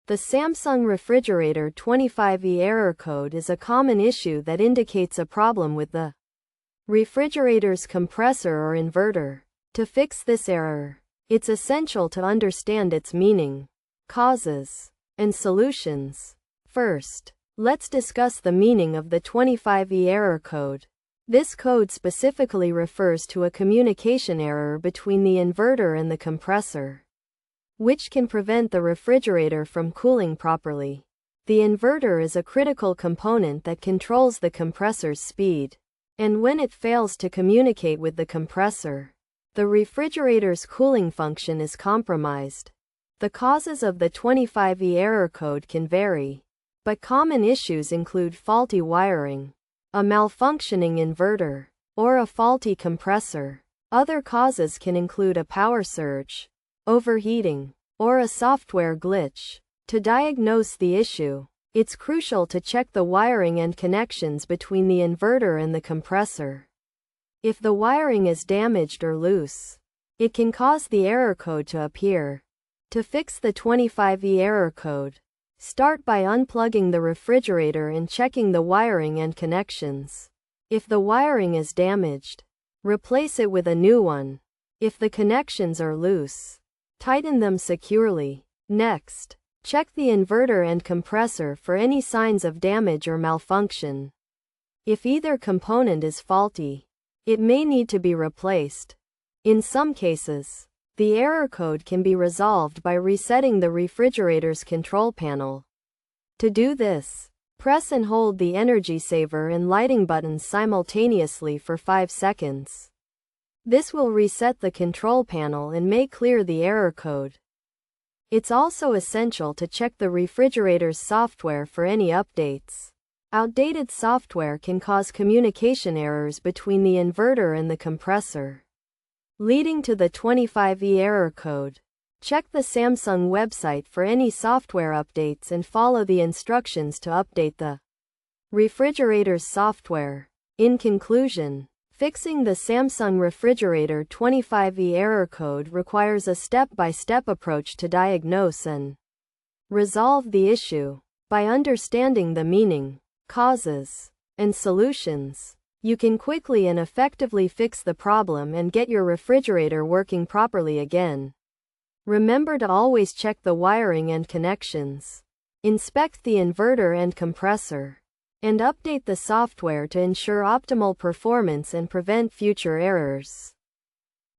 The Samsung refrigerator 25E error code is a common issue that indicates a problem with the refrigerator's compressor or inverter. To fix this error, it's essential to understand its meaning, causes, and solutions. First, let's discuss the meaning of the 25E error code. This code specifically refers to a communication error between the inverter and the compressor, which can prevent the refrigerator from cooling properly. The inverter is a critical component that controls the compressor's speed, and when it fails to communicate with the compressor, the refrigerator's cooling function is compromised. The causes of the 25E error code can vary, but common issues include faulty wiring, a malfunctioning inverter, or a faulty compressor. Other causes can include a power surge, overheating, or a software glitch. To diagnose the issue, it's crucial to check the wiring and connections between the inverter and the compressor. If the wiring is damaged or loose, it can cause the error code to appear. To fix the 25E error code, start by unplugging the refrigerator and checking the wiring and connections. If the wiring is damaged, replace it with a new one. If the connections are loose, tighten them securely. Next, check the inverter and compressor for any signs of damage or malfunction. If either component is faulty, it may need to be replaced. In some cases, the error code can be resolved by resetting the refrigerator's control panel. To do this, press and hold the energy saver and lighting buttons simultaneously for 5 seconds. This will reset the control panel and may clear the error code. It's also essential to check the refrigerator's software for any updates. Outdated software can cause communication errors between the inverter and the compressor, leading to the 25E error code. Check the Samsung website for any software updates and follow the instructions to update the refrigerator's software. In conclusion, fixing the Samsung refrigerator 25E error code requires a step-by-step approach to diagnose and resolve the issue. By understanding the meaning, causes, and solutions, you can quickly and effectively fix the problem and get your refrigerator working properly again. Remember to always check the wiring and connections, inspect the inverter and compressor, and update the software to ensure optimal performance and prevent future errors.